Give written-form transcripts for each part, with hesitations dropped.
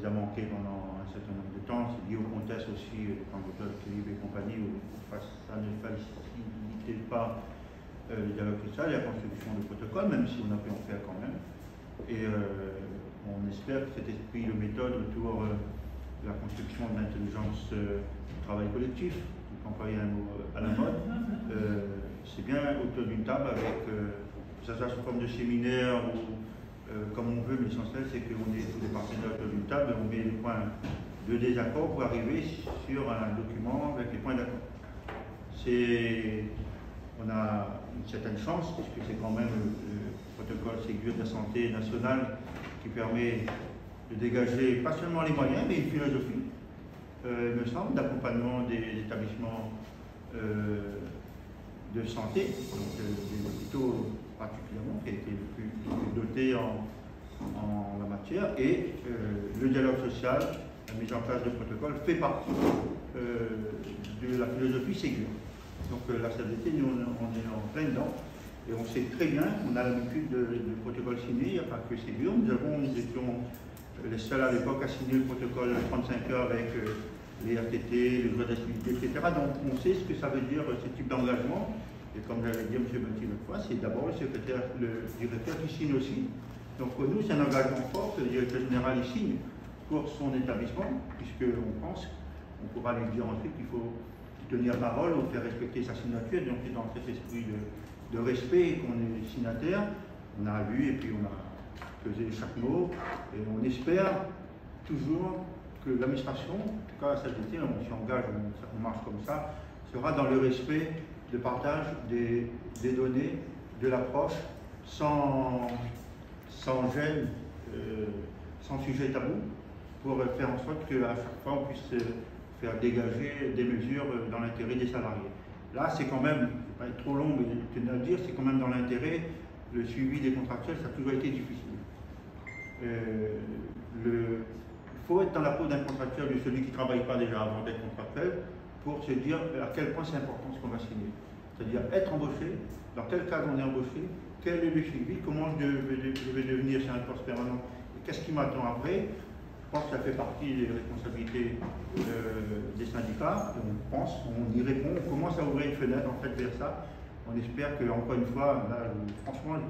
nous a manqué pendant un certain nombre de temps. C'est lié au contexte aussi, quand l'auteur d'équilibre et compagnie, où ça ne facilitait pas le dialogue social et la construction de protocoles, même si on a pu en faire quand même. Et on espère que cet esprit de méthode autour de la construction de l'intelligence du travail collectif, pour employer un mot à la mode, c'est bien autour d'une table avec, que ça soit sous forme de séminaire ou comme on veut, mais l'essentiel c'est qu'on est tous les partenaires autour d'une table et on met les points de désaccord pour arriver sur un document avec les points d'accord. On a une certaine chance, puisque c'est quand même le protocole Ségur de la santé nationale qui permet de dégager pas seulement les moyens, mais une philosophie, il me semble, d'accompagnement des établissements de santé, donc des hôpitaux particulièrement, qui a été le plus doté en la matière, et le dialogue social, la mise en place de protocoles, fait partie de la philosophie Ségur. Donc la CDT, nous on est en plein dedans, et on sait très bien, on a l'habitude de protocoles signés, il n'y a pas que Ségur, nous étions les seuls à l'époque à signer le protocole 35 heures avec les RTT, les jours d'activité, etc. Donc on sait ce que ça veut dire ce type d'engagement. Et comme j'avais dit à M. Bonty l'autre fois, c'est d'abord le directeur qui signe aussi. Donc pour nous, c'est un engagement fort que le directeur général il signe pour son établissement, puisqu'on pense, on pourra lui dire ensuite qu'il faut tenir parole ou faire respecter sa signature. Donc c'est dans cet esprit de respect qu'on est signataire. On a lu et puis on a pesé chaque mot. Et on espère toujours que l'administration, en tout cas à cet été, on s'y engage, on marche comme ça, sera dans le respect de partage des données, de l'approche, sans gêne, sans sujet tabou, pour faire en sorte qu'à chaque fois on puisse faire dégager des mesures dans l'intérêt des salariés. Là, c'est quand même, je ne vais pas être trop long, mais je tenais à le dire, c'est quand même dans l'intérêt, le suivi des contractuels, ça a toujours été difficile. Il faut être dans la peau d'un contractuel, de celui qui ne travaille pas déjà avant d'être contractuel, pour se dire à quel point c'est important ce qu'on va signer. C'est-à-dire être embauché, dans quel cadre on est embauché, quel est le suivi, comment je vais devenir sur un poste permanent, et qu'est-ce qui m'attend après. Je pense que ça fait partie des responsabilités des syndicats, et on y répond, on commence à ouvrir une fenêtre en fait vers ça. On espère que, encore une fois, là, franchement, je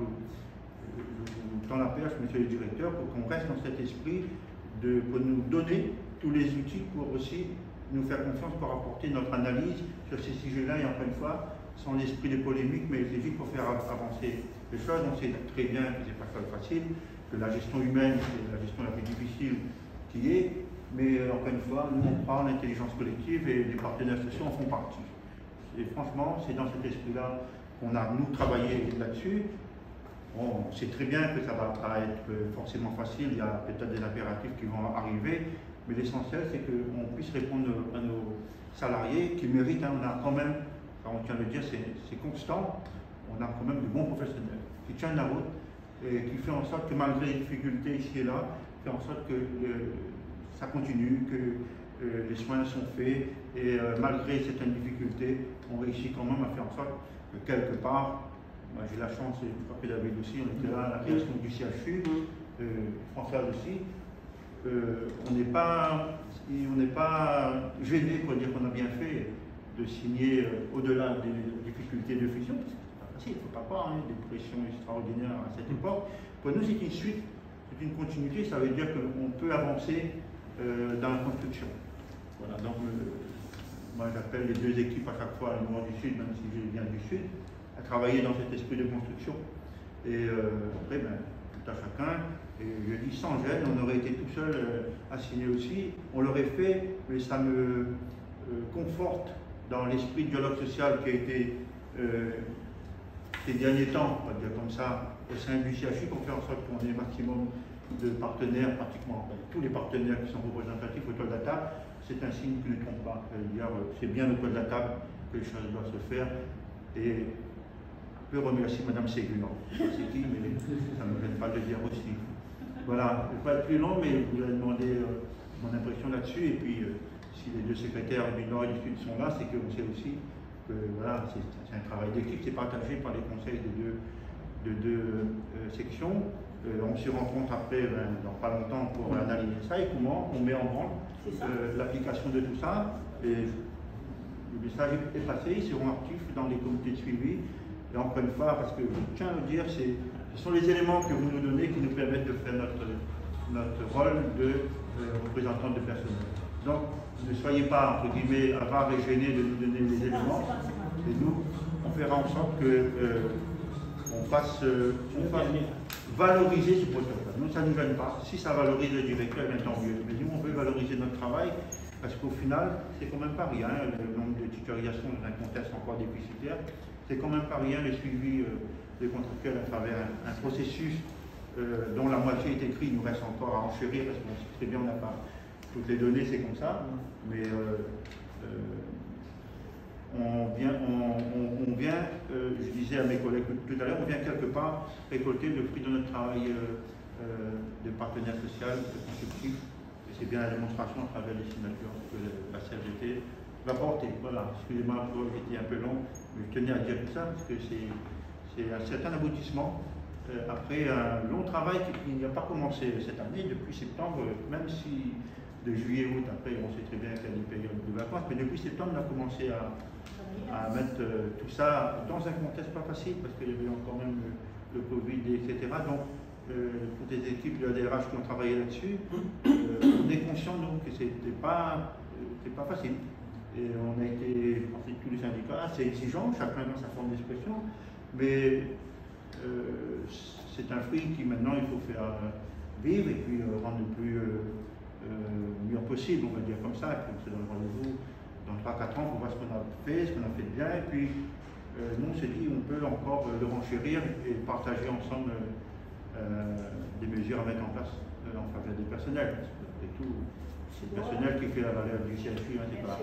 vous tends la perche, monsieur le directeur, pour qu'on reste dans cet esprit pour nous donner tous les outils pour aussi nous faire confiance pour apporter notre analyse sur ces sujets-là, et encore une fois, sans l'esprit de polémique, mais c'est juste pour faire avancer les choses. On sait très bien que ce n'est pas facile, que la gestion humaine, c'est la gestion la plus difficile qui est, mais encore une fois, nous on prend l'intelligence collective et les partenaires sociaux en font partie. Et franchement, c'est dans cet esprit-là qu'on a, nous, travaillé là-dessus. On sait très bien que ça ne va pas être forcément facile, il y a peut-être des impératifs qui vont arriver, mais l'essentiel c'est qu'on puisse répondre à nos salariés qui méritent, on a quand même, on tient à le dire, c'est constant, on a quand même de bons professionnels qui tiennent la route et qui font en sorte que malgré les difficultés ici et là, fait en sorte que ça continue, que les soins sont faits et malgré certaines difficultés, on réussit quand même à faire en sorte que quelque part, moi j'ai la chance, et je crois que David aussi, on était là à la création du CHU, François aussi, on n'est pas gêné pour dire qu'on a bien fait de signer au-delà des difficultés de fusion, parce que c'est pas facile, il ne faut pas croire, des pressions extraordinaires à cette époque. Pour nous, c'est une suite, c'est une continuité, ça veut dire qu'on peut avancer dans la construction. Voilà, donc moi j'appelle les deux équipes à chaque fois, le nord du sud, même si je viens du sud, à travailler dans cet esprit de construction. Et après, tout à chacun, et je dis sans gêne, on aurait été tout seul à signer aussi, on l'aurait fait, mais ça me conforte dans l'esprit de dialogue social qui a été ces derniers temps, on va dire comme ça, au sein du CHU, pour faire en sorte qu'on ait un maximum de partenaires, pratiquement tous les partenaires qui sont représentatifs autour de la table. C'est un signe qui ne trompe pas. C'est bien autour de la table que les choses doivent se faire. Et je peux remercier Mme Ségur. Je ne sais qui, mais ça ne me gêne pas de le dire aussi. Voilà, je ne vais pas être plus long, mais je vous ai demandé mon impression là-dessus. Et puis, si les deux secrétaires du Nord et du Sud sont là, c'est qu'on sait aussi que voilà, c'est un travail d'équipe, c'est partagé par les conseils de deux sections. On se rencontre après, dans pas longtemps, pour analyser ça et comment on met en branle l'application de tout ça. Et le message est passé, ils seront actifs dans les comités de suivi. Et encore une fois, parce que je tiens à le dire, ce sont les éléments que vous nous donnez qui nous permettent de faire notre rôle de représentant de personnel. Donc, ne soyez pas, entre guillemets, avares et gênés de nous donner les éléments. Et nous, on fera en sorte que on fasse valoriser ce protocole. Nous, ça ne nous gêne pas. Si ça valorise le directeur, bien tant mieux. Mais nous, on veut valoriser notre travail parce qu'au final, c'est quand même pas rien. Le nombre de tutorisations dans un contexte encore déficitaire, c'est quand même pas rien le suivi des contractuels à travers un processus dont la moitié est écrite. Il nous reste encore à enchérir parce qu'on sait très bien, on n'a pas toutes les données, c'est comme ça. Mais on vient, je disais à mes collègues tout à l'heure, on vient quelque part récolter le fruit de notre travail de partenaire social, de constructif. Et c'est bien la démonstration à travers les signatures que la CFDT va porter. Voilà, excusez-moi, j'étais un peu long, mais je tenais à dire tout ça parce que c'est un certain aboutissement. Après un long travail qui n'a pas commencé cette année, depuis septembre, même si de juillet, août, après on sait très bien qu'il y a des périodes de vacances, mais depuis septembre on a commencé à mettre tout ça dans un contexte pas facile parce qu'il y avait quand même le Covid, etc. Donc toutes les équipes de la DRH qui ont travaillé là-dessus, on est conscient nous que c'était pas facile. Et on a été, en fait, tous les syndicats, c'est exigeant, chacun dans sa forme d'expression, mais c'est un fruit qui maintenant il faut faire vivre et puis rendre le plus mieux possible, on va dire comme ça, et puis on se donne rendez-vous dans 3-4 ans pour voir ce qu'on a fait de bien, et puis nous on s'est dit on peut encore le renchérir et partager ensemble des mesures à mettre en place en faveur des personnels, parce que après tout, c'est le personnel qui fait la valeur du CHU, hein, c'est pas